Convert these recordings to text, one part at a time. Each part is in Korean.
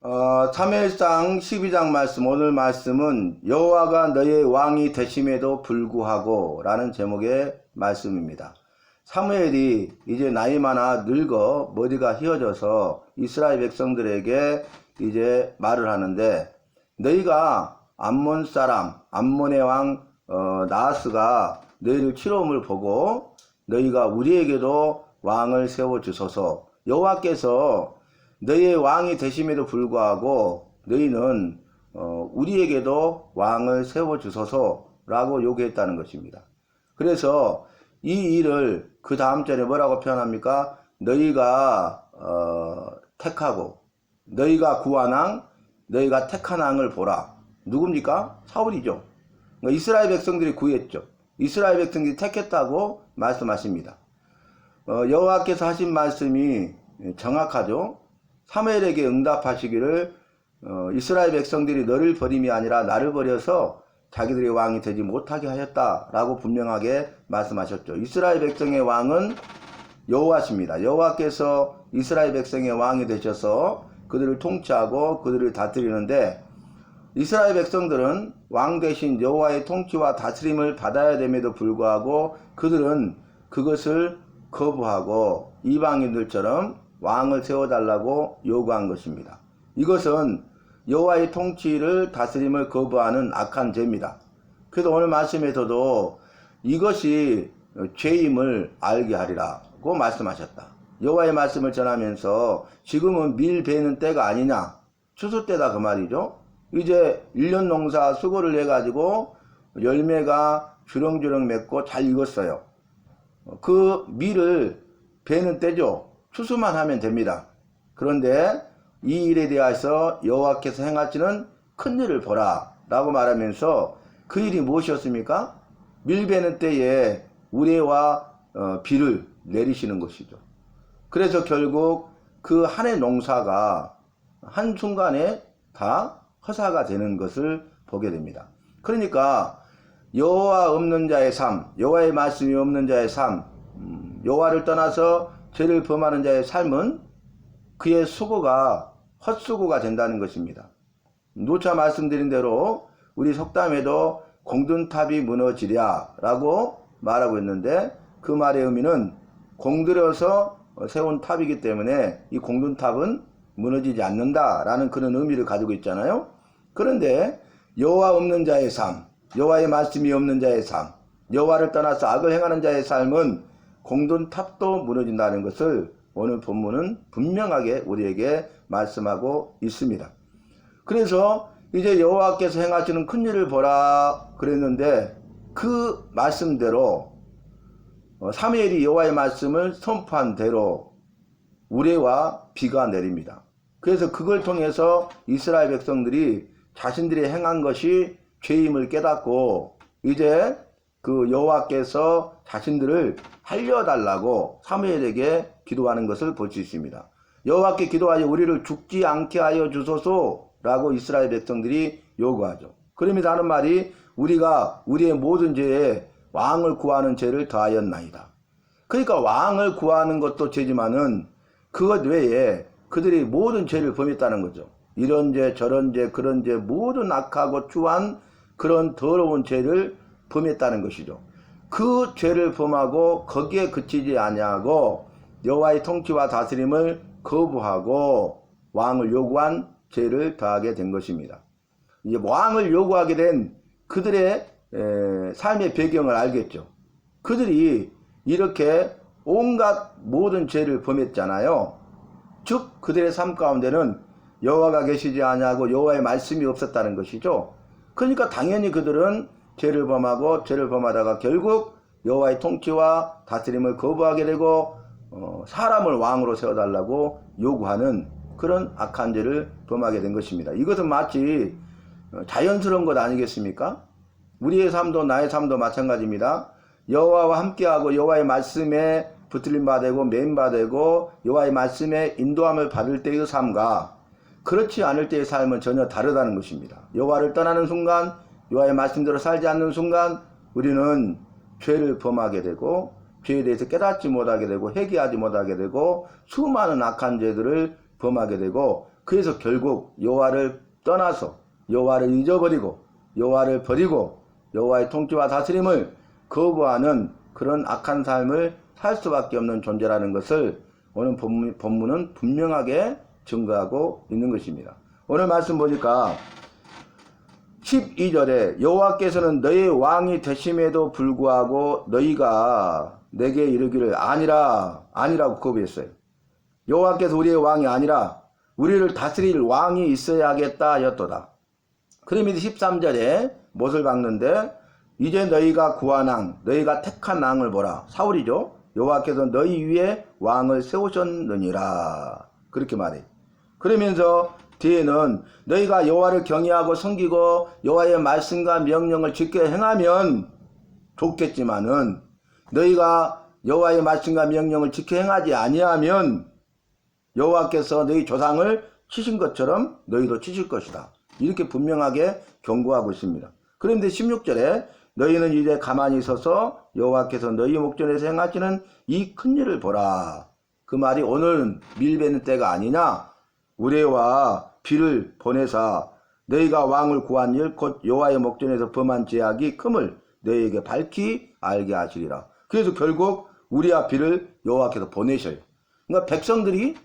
사무엘상 12장 말씀, 오늘 말씀은 여호와가 너의 왕이 되심에도 불구하고 라는 제목의 말씀입니다. 사무엘이 이제 나이 많아 늙어 머리가 휘어져서 이스라엘 백성들에게 이제 말을 하는데, 너희가 암몬 사람, 암몬의 왕 나하스가 너희를 치러옴을 보고 너희가 우리에게도 왕을 세워주소서. 여호와께서 너희의 왕이 되심에도 불구하고 너희는 우리에게도 왕을 세워주소서라고 요구했다는 것입니다. 그래서 이 일을 그 다음 절에 뭐라고 표현합니까? 너희가 택하고 너희가 구한 왕, 너희가 택한 왕을 보라. 누굽니까? 사울이죠. 그러니까 이스라엘 백성들이 구했죠. 이스라엘 백성들이 택했다고 말씀하십니다. 여호와께서 하신 말씀이 정확하죠. 사무엘에게 응답하시기를 이스라엘 백성들이 너를 버림이 아니라 나를 버려서 자기들의 왕이 되지 못하게 하였다라고 분명하게 말씀하셨죠. 이스라엘 백성의 왕은 여호와십니다. 여호와께서 이스라엘 백성의 왕이 되셔서 그들을 통치하고 그들을 다스리는데, 이스라엘 백성들은 왕 대신 여호와의 통치와 다스림을 받아야 됨에도 불구하고 그들은 그것을 거부하고 이방인들처럼 왕을 세워달라고 요구한 것입니다. 이것은 여호와의 통치를 다스림을 거부하는 악한 죄입니다. 그래서 오늘 말씀에서도 이것이 죄임을 알게 하리라고 말씀하셨다. 여호와의 말씀을 전하면서 지금은 밀 베는 때가 아니냐, 추수 때다 그 말이죠. 이제 1년 농사 수고를 해가지고 열매가 주렁주렁 맺고 잘 익었어요. 그 밀을 베는 때죠. 추수만 하면 됩니다. 그런데 이 일에 대해서 여호와께서 행하시는 큰 일을 보라 라고 말하면서, 그 일이 무엇이었습니까? 밀 베는 때에 우레와 비를 내리시는 것이죠. 그래서 결국 그 한 해 농사가 한순간에 다 허사가 되는 것을 보게 됩니다. 그러니까 여호와 없는 자의 삶, 여호와의 말씀이 없는 자의 삶, 여호와를 떠나서 죄를 범하는 자의 삶은 그의 수고가 헛수고가 된다는 것입니다. 누차 말씀드린 대로 우리 속담에도 공든탑이 무너지랴 라고 말하고 있는데, 그 말의 의미는 공들여서 세운 탑이기 때문에 이 공든탑은 무너지지 않는다 라는 그런 의미를 가지고 있잖아요. 그런데 여호와 없는 자의 삶, 여호와의 말씀이 없는 자의 삶, 여호와를 떠나서 악을 행하는 자의 삶은 공든탑도 무너진다는 것을 오늘 본문은 분명하게 우리에게 말씀하고 있습니다. 그래서 이제 여호와께서 행하시는 큰 일을 보라 그랬는데, 그 말씀대로 사무엘이 여호와의 말씀을 선포한 대로 우레와 비가 내립니다. 그래서 그걸 통해서 이스라엘 백성들이 자신들이 행한 것이 죄임을 깨닫고 이제 그 여호와께서 자신들을 살려달라고 사무엘에게 기도하는 것을 볼 수 있습니다. 여호와께 기도하여 우리를 죽지 않게 하여 주소서라고 이스라엘 백성들이 요구하죠. 그러면서 하는 말이, 우리가 우리의 모든 죄에 왕을 구하는 죄를 더하였나이다. 그러니까 왕을 구하는 것도 죄지만은 그것 외에 그들이 모든 죄를 범했다는 거죠. 이런 죄 저런 죄 그런 죄 모든 악하고 추한 그런 더러운 죄를 범했다는 것이죠. 그 죄를 범하고 거기에 그치지 아니하고 여호와의 통치와 다스림을 거부하고 왕을 요구한 죄를 더하게 된 것입니다. 이제 왕을 요구하게 된 그들의 삶의 배경을 알겠죠. 그들이 이렇게 온갖 모든 죄를 범했잖아요. 즉 그들의 삶 가운데는 여호와가 계시지 아니하고 여호와의 말씀이 없었다는 것이죠. 그러니까 당연히 그들은 죄를 범하고 죄를 범하다가 결국 여호와의 통치와 다스림을 거부하게 되고 사람을 왕으로 세워달라고 요구하는 그런 악한 죄를 범하게 된 것입니다. 이것은 마치 자연스러운 것 아니겠습니까? 우리의 삶도 나의 삶도 마찬가지입니다. 여호와와 함께하고 여호와의 말씀에 붙들림 받고 매임 받고 여호와의 말씀에 인도함을 받을 때의 삶과 그렇지 않을 때의 삶은 전혀 다르다는 것입니다. 여호와를 떠나는 순간, 여호와의 말씀대로 살지 않는 순간 우리는 죄를 범하게 되고 죄에 대해서 깨닫지 못하게 되고 회개하지 못하게 되고 수많은 악한 죄들을 범하게 되고 그래서 결국 여호와를 떠나서 여호와를 잊어버리고 여호와를 버리고 여호와의 통치와 다스림을 거부하는 그런 악한 삶을 살 수밖에 없는 존재라는 것을 오늘 본문은 분명하게 증거하고 있는 것입니다. 오늘 말씀 보니까 12절에 여호와께서는 너희 왕이 되심에도 불구하고 너희가 내게 이르기를 아니라고 거부했어요. 여호와께서 우리의 왕이 아니라 우리를 다스릴 왕이 있어야 하겠다 하였도다. 그러면서 13절에 못을 박는데 이제 너희가 구한 왕, 너희가 택한 왕을 보라. 사울이죠. 여호와께서 너희 위에 왕을 세우셨느니라. 그렇게 말해. 그러면서 뒤에는 너희가 여호와를 경외하고 섬기고 여호와의 말씀과 명령을 지켜 행하면 좋겠지만은 너희가 여호와의 말씀과 명령을 지켜 행하지 아니하면 여호와께서 너희 조상을 치신 것처럼 너희도 치실 것이다. 이렇게 분명하게 경고하고 있습니다. 그런데 16절에 너희는 이제 가만히 서서 여호와께서 너희 목전에서 행하시는 이 큰 일을 보라. 그 말이 오늘은 밀베는 때가 아니냐. 우레와 비를 보내사 너희가 왕을 구한 일 곧 여호와의 목전에서 범한 죄악이 큼을 너희에게 밝히 알게 하시리라. 그래서 결국 우리와 비를 여호와께서 보내셔요. 그러니까 백성들이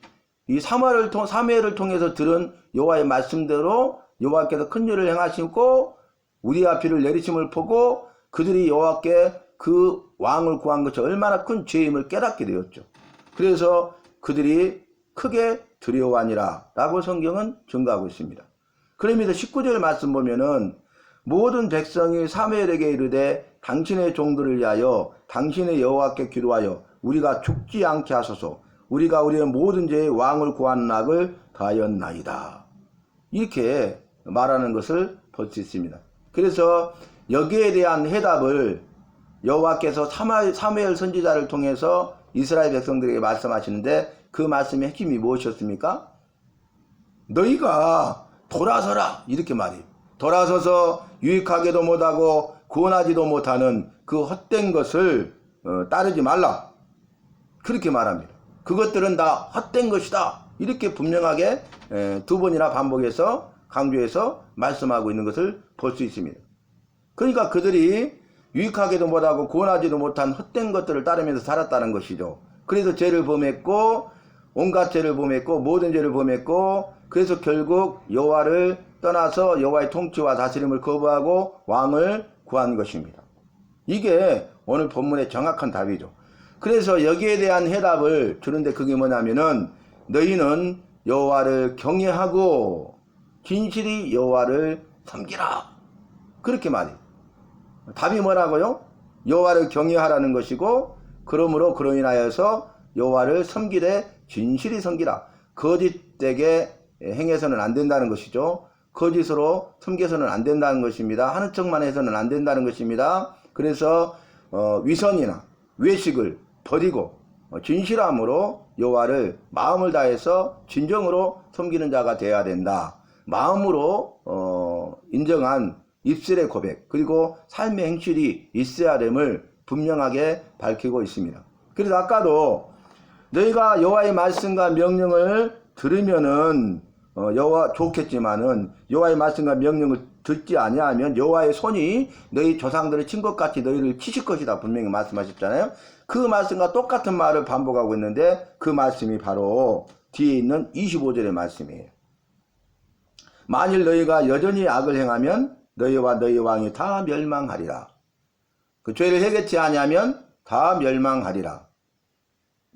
이 사무엘을 통해서 들은 여호와의 말씀대로 여호와께서 큰 일을 행하시고 우리와 비를 내리심을 보고 그들이 여호와께 그 왕을 구한 것이 얼마나 큰 죄임을 깨닫게 되었죠. 그래서 그들이 크게 두려워하니라 라고 성경은 증거하고 있습니다. 그러면서 19절 말씀 보면은 모든 백성이 사무엘에게 이르되 당신의 종들을 위하여 당신의 여호와께 기도하여 우리가 죽지 않게 하소서. 우리가 우리의 모든 죄의 왕을 구하는 악을 다하였나이다. 이렇게 말하는 것을 볼 수 있습니다. 그래서 여기에 대한 해답을 여호와께서 사무엘 선지자를 통해서 이스라엘 백성들에게 말씀하시는데 그 말씀의 핵심이 무엇이었습니까? 너희가 돌아서라 이렇게 말해요. 돌아서서 유익하게도 못하고 구원하지도 못하는 그 헛된 것을 따르지 말라 그렇게 말합니다. 그것들은 다 헛된 것이다 이렇게 분명하게 두 번이나 반복해서 강조해서 말씀하고 있는 것을 볼 수 있습니다. 그러니까 그들이 유익하게도 못하고 구원하지도 못한 헛된 것들을 따르면서 살았다는 것이죠. 그래서 죄를 범했고 온갖 죄를 범했고 모든 죄를 범했고 그래서 결국 여호와를 떠나서 여호와의 통치와 다스림을 거부하고 왕을 구한 것입니다. 이게 오늘 본문의 정확한 답이죠. 그래서 여기에 대한 해답을 주는데 그게 뭐냐면은 너희는 여호와를 경외하고 진실이 여호와를 섬기라 그렇게 말해요. 답이 뭐라고요? 여호와를 경외하라는 것이고 그러므로 인하여서 여호와를 섬기되 진실이 섬기라. 거짓되게 행해서는 안 된다는 것이죠. 거짓으로 섬겨서는 안 된다는 것입니다. 하는 척만 해서는 안 된다는 것입니다. 그래서 위선이나 외식을 버리고 진실함으로 여호와를 마음을 다해서 진정으로 섬기는 자가 되어야 된다. 마음으로 인정한 입술의 고백 그리고 삶의 행실이 있어야 됨을 분명하게 밝히고 있습니다. 그래서 아까도 너희가 여호와의 말씀과 명령을 들으면은 여호와 좋겠지만은 여호와의 말씀과 명령을 듣지 아니하면 여호와의 손이 너희 조상들의 친 것 같이 너희를 치실 것이다 분명히 말씀하셨잖아요. 그 말씀과 똑같은 말을 반복하고 있는데 그 말씀이 바로 뒤에 있는 25절의 말씀이에요. 만일 너희가 여전히 악을 행하면 너희와 너희 왕이 다 멸망하리라. 그 죄를 해결치 아니하면 다 멸망하리라.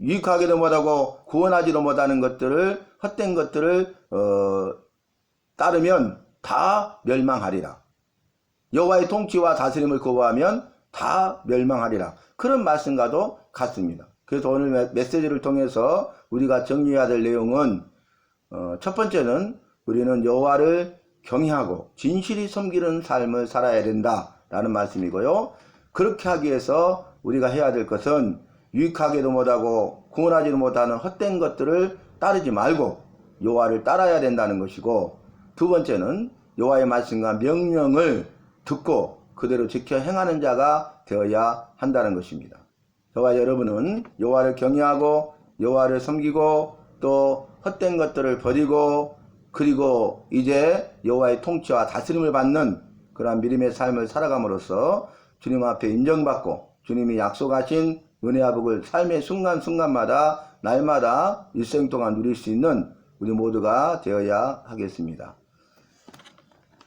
유익하게도 못하고 구원하지도 못하는 것들을 헛된 것들을 따르면 다 멸망하리라. 여호와의 통치와 다스림을 거부하면 다 멸망하리라. 그런 말씀과도 같습니다. 그래서 오늘 메시지를 통해서 우리가 정리해야 될 내용은 첫 번째는 우리는 여호와를 경외하고 진실이 섬기는 삶을 살아야 된다라는 말씀이고요. 그렇게 하기 위해서 우리가 해야 될 것은 유익하게도 못하고 구원하지도 못하는 헛된 것들을 따르지 말고 여호와를 따라야 된다는 것이고 두 번째는 여호와의 말씀과 명령을 듣고 그대로 지켜 행하는 자가 되어야 한다는 것입니다. 저와 여러분은 여호와를 경외하고 여호와를 섬기고 또 헛된 것들을 버리고 그리고 이제 여호와의 통치와 다스림을 받는 그러한 믿음의 삶을 살아감으로써 주님 앞에 인정받고 주님이 약속하신 은혜와 복을 삶의 순간순간마다 날마다 일생 동안 누릴 수 있는 우리 모두가 되어야 하겠습니다.